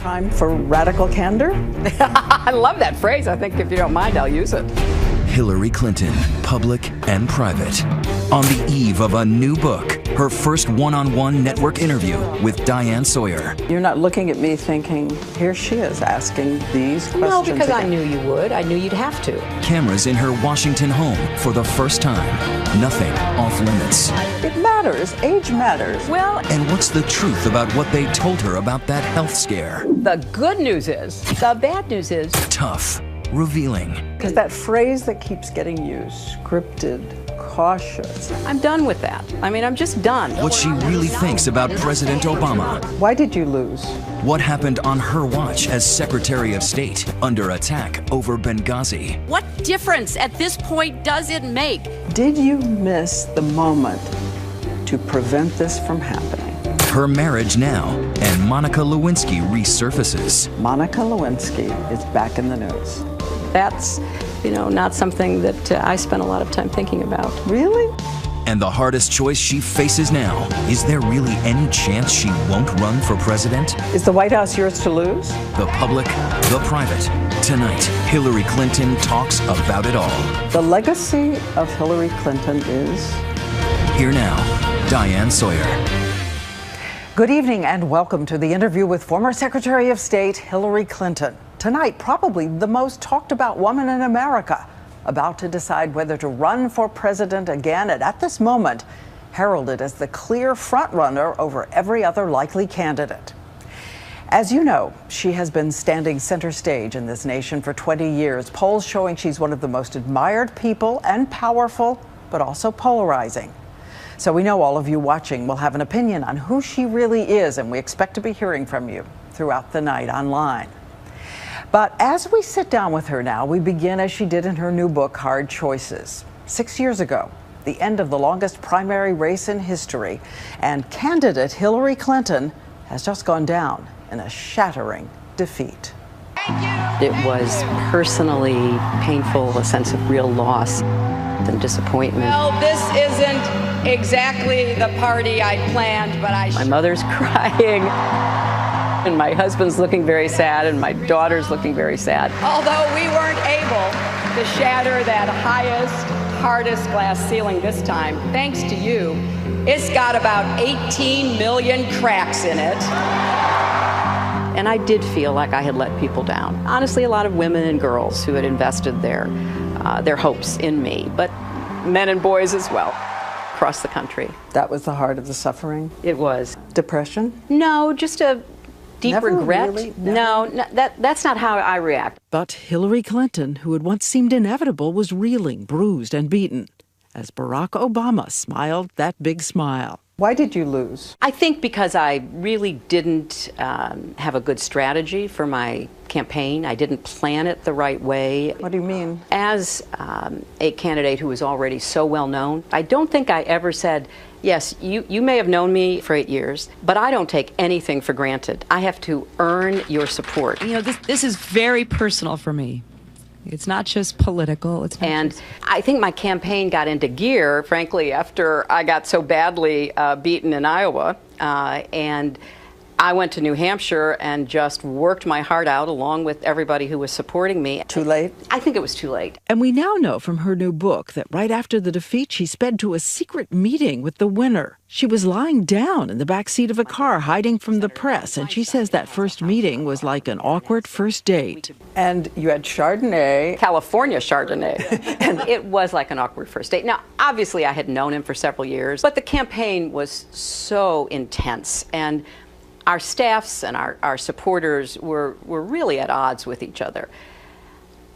Time for radical candor? I love that phrase. I think if you don't mind, I'll use it. Hillary Clinton, public and private. On the eve of a new book, her first one-on-one network interview with Diane Sawyer. You're not looking at me thinking, here she is asking these questions. No, because again. I knew you would. I knew you'd have to. Cameras in her Washington home for the first time. Nothing off limits. It matters. Age matters. Well, And what's the truth about what they told her about that health scare? the good news is, the bad news is, Tough, revealing, Because that phrase that keeps getting used, scripted, cautious. I'm done with that. I mean, I'm just done. what she really thinks about President Obama. Why did you lose? What happened on her watch as Secretary of State under attack over Benghazi. What difference at this point does it make? Did you miss the moment to prevent this from happening? Her marriage now, and Monica Lewinsky resurfaces. Monica Lewinsky is back in the news. That's, not something that I spent a lot of time thinking about. Really? And the hardest choice she faces now, is there really any chance she won't run for president? Is the White House yours to lose? The public, the private. Tonight, Hillary Clinton talks about it all. The legacy of Hillary Clinton is... Here now, Diane Sawyer. Good evening and welcome to the interview with former Secretary of State Hillary Clinton. Tonight, probably the most talked about woman in America, about to decide whether to run for president again, and at this moment, heralded as the clear frontrunner over every other likely candidate. As you know, she has been standing center stage in this nation for 20 years, polls showing she's one of the most admired people and powerful, but also polarizing. So we know all of you watching will have an opinion on who she really is, and we expect to be hearing from you throughout the night online. But as we sit down with her now, we begin as she did in her new book, Hard Choices. 6 years ago, the end of the longest primary race in history, and candidate Hillary Clinton has just gone down in a shattering defeat. It was personally painful, a sense of real loss and disappointment. Well, this isn't exactly the party I planned, but My mother's crying, and my husband's looking very sad, and my daughter's looking very sad. although we weren't able to shatter that highest, hardest glass ceiling this time, thanks to you, it's got about 18 million cracks in it. And I did feel like I had let people down. Honestly, a lot of women and girls who had invested their hopes in me, but men and boys as well, across the country. That was the heart of the suffering? It was. Depression? No, just a deep Never regret. really? No, that's not how I react. But Hillary Clinton, who had once seemed inevitable, was reeling, bruised, and beaten, as Barack Obama smiled that big smile. Why did you lose? I think because I really didn't have a good strategy for my campaign. I didn't plan it the right way. What do you mean? As a candidate who was already so well known, I don't think I ever said, yes, you may have known me for 8 years, but I don't take anything for granted. I have to earn your support. This is very personal for me. It's not just political. I think my campaign got into gear, frankly, after I got so badly beaten in Iowa. And I went to New Hampshire and just worked my heart out along with everybody who was supporting me. Too late? I think it was too late. And we now know from her new book that right after the defeat, she sped to a secret meeting with the winner. She was lying down in the back seat of a car, hiding from the press, and she says that first meeting was like an awkward first date. And you had Chardonnay. California Chardonnay. And it was like an awkward first date. Now, obviously, I had known him for several years, but the campaign was so intense. And our staffs and our supporters were really at odds with each other.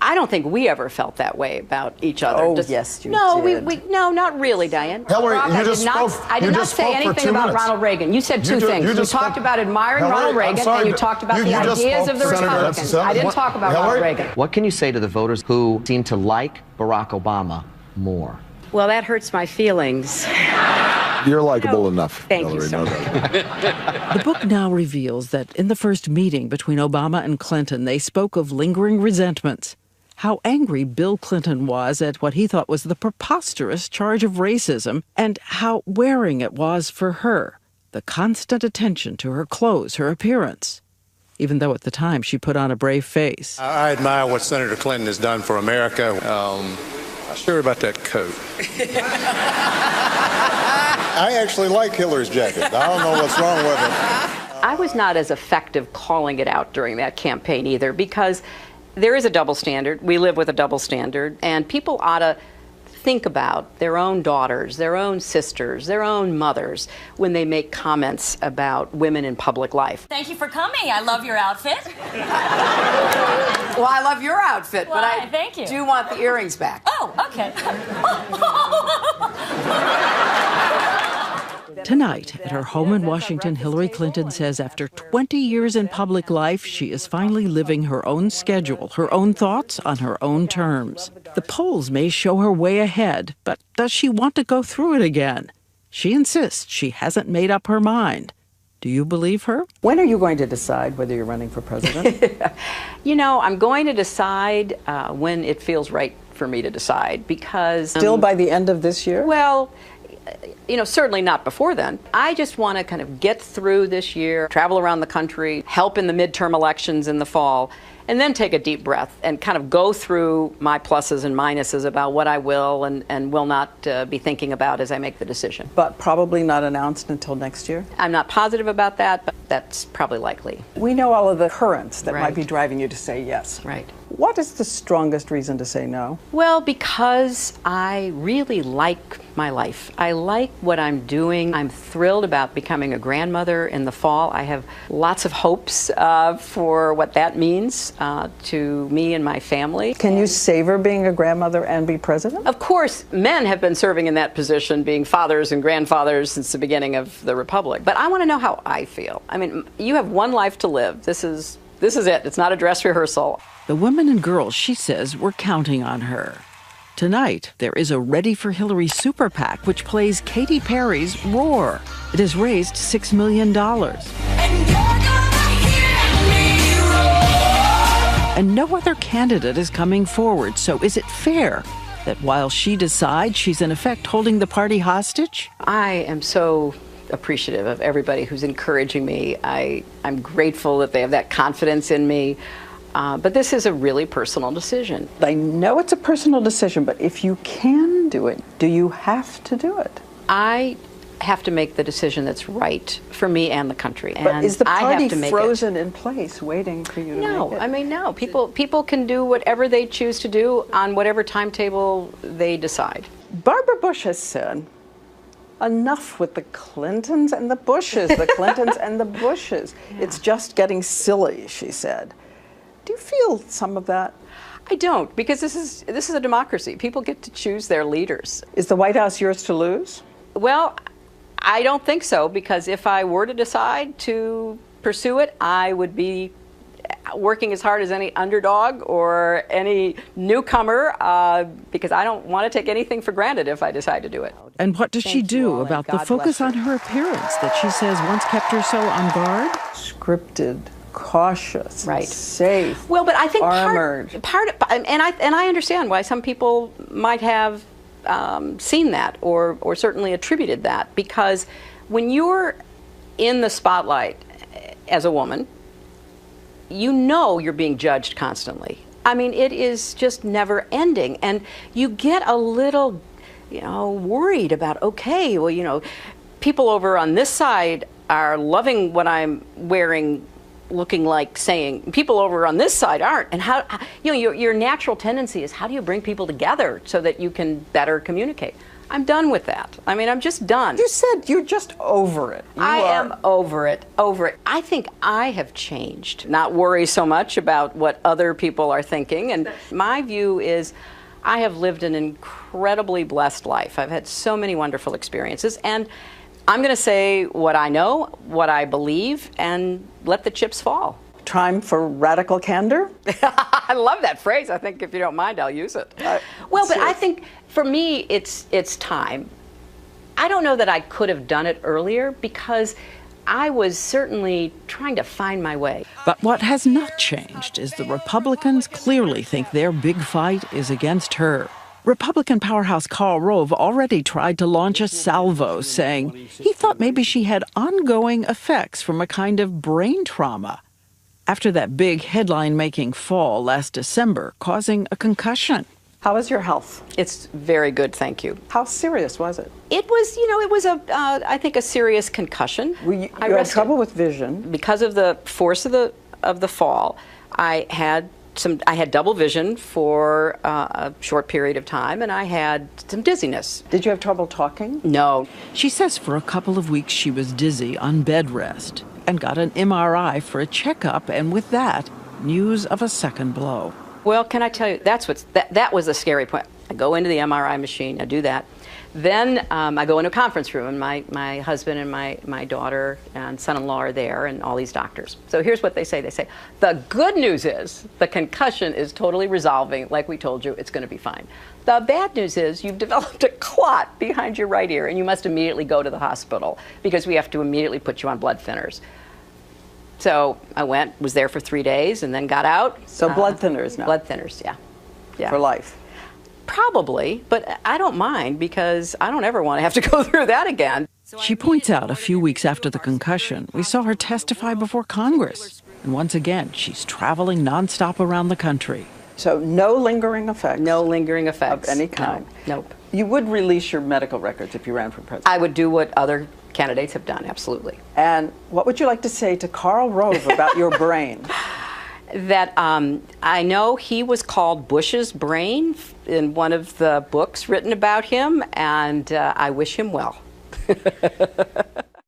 I don't think we ever felt that way about each other. Oh, yes, you did. No, not really, Diane. Hillary, Barack, I did not say anything about Ronald Reagan. You said two things. You talked about admiring Ronald Reagan, and you talked about the ideas of the Republicans. I didn't talk about Ronald Reagan. What can you say to the voters who seem to like Barack Obama more? Well, that hurts my feelings. You're likable enough. Thank you Hillary, so much. The book now reveals that in the first meeting between Obama and Clinton, they spoke of lingering resentments. How angry Bill Clinton was at what he thought was the preposterous charge of racism, and how wearing it was for her, the constant attention to her clothes, her appearance. even though at the time she put on a brave face. I admire what Senator Clinton has done for America. Not sure about that coat. I actually like Hillary's jacket. I don't know what's wrong with it. I was not as effective calling it out during that campaign either, because there is a double standard. We live with a double standard, and people ought to think about their own daughters, their own sisters, their own mothers when they make comments about women in public life. Thank you for coming. I love your outfit. Well, I love your outfit, but I thank you. do want the earrings back. Oh, okay. Tonight, at her home in Washington, Hillary Clinton says after 20 years in public life, she is finally living her own schedule, her own thoughts on her own terms. The polls may show her way ahead, but does she want to go through it again? She insists she hasn't made up her mind. Do you believe her? When are you going to decide whether you're running for president? I'm going to decide when it feels right for me to decide, because... Still by the end of this year? Well, certainly not before then. I just want to kind of get through this year, travel around the country, help in the midterm elections in the fall, and then take a deep breath and kind of go through my pluses and minuses about what I will and will not be thinking about as I make the decision. But probably not announced until next year? I'm not positive about that, but that's probably likely. We know all of the currents that Right. might be driving you to say yes. Right. What is the strongest reason to say no? Well, because I really like my life. I like what I'm doing. I'm thrilled about becoming a grandmother in the fall. I have lots of hopes for what that means to me and my family. Can you savor being a grandmother and be president? Of course, men have been serving in that position, being fathers and grandfathers since the beginning of the Republic. But I want to know how I feel. I mean, you have one life to live. This is it. It's not a dress rehearsal. The women and girls, she says, were counting on her. Tonight, there is a Ready for Hillary super PAC, which plays Katy Perry's Roar. It has raised $6 million. And no other candidate is coming forward, so is it fair that while she decides, she's in effect holding the party hostage? I am so appreciative of everybody who's encouraging me. I'm grateful that they have that confidence in me. But this is a really personal decision. I know it's a personal decision, but if you can do it, do you have to do it? I have to make the decision that's right for me and the country. But and is the I party have to make frozen in place waiting for you to No, make it? I mean, no. People can do whatever they choose to do on whatever timetable they decide. Barbara Bush has said, enough with the Clintons and the Bushes, the Clintons and the Bushes. Yeah. It's just getting silly, she said. Do you feel some of that? I don't, because this is a democracy. People get to choose their leaders. Is the White House yours to lose? Well, I don't think so, because if I were to decide to pursue it, I would be working as hard as any underdog or any newcomer, because I don't want to take anything for granted if I decide to do it. And what does she do about the focus on her appearance that she says once kept her so on guard? Scripted, cautious, right, safe. Well, but I think armored. And I understand why some people might have seen that or certainly attributed that, because when you're in the spotlight as a woman, you know you're being judged constantly. I mean, it is just never ending, and you get a little, worried about, okay, well, people over on this side are loving what I'm wearing, looking like, saying, people over on this side aren't. And how, your natural tendency is, how do you bring people together so that you can better communicate? I'm done with that. I mean, I'm just done. You said you're just over it. I am over it. I think I have changed. Not worry so much about what other people are thinking. And my view is, I have lived an incredibly blessed life. I've had so many wonderful experiences. And I'm going to say what I know, what I believe, and let the chips fall. Time for radical candor? I love that phrase. I think if you don't mind, I'll use it. Well, but I think for me, it's time. I don't know that I could have done it earlier, because I was certainly trying to find my way. But what has not changed is the Republicans clearly think their big fight is against her. Republican powerhouse Karl Rove already tried to launch a salvo, saying he thought maybe she had ongoing effects from a kind of brain trauma. after that big headline-making fall last December, causing a concussion. How is your health? It's very good, thank you. How serious was it? It was, I think a serious concussion. You had trouble with vision. Because of the force of the fall, I had double vision for a short period of time, and I had some dizziness. Did you have trouble talking? No. She says for a couple of weeks she was dizzy on bed rest and got an MRI for a checkup, and with that, news of a second blow. Well, can I tell you, that was the scary point. I go into the MRI machine, I do that. Then I go into a conference room, and my husband and my daughter and son-in-law are there, and all these doctors. So here's what they say. They say, the good news is the concussion is totally resolving. Like we told you, it's going to be fine. The bad news is you've developed a clot behind your right ear, and you must immediately go to the hospital because we have to immediately put you on blood thinners. So I was there for 3 days, and then got out. So blood thinners now? Blood thinners, yeah. For life? Probably, but I don't mind because I don't ever want to have to go through that again. She points out a few weeks after the concussion, we saw her testify before Congress. And once again, she's traveling nonstop around the country. So no lingering effects? No lingering effects. Of any kind? No. Nope. You would release your medical records if you ran for president? I would do what other candidates have done, absolutely. And what would you like to say to Karl Rove about your brain? That I know he was called Bush's brain in one of the books written about him, and I wish him well.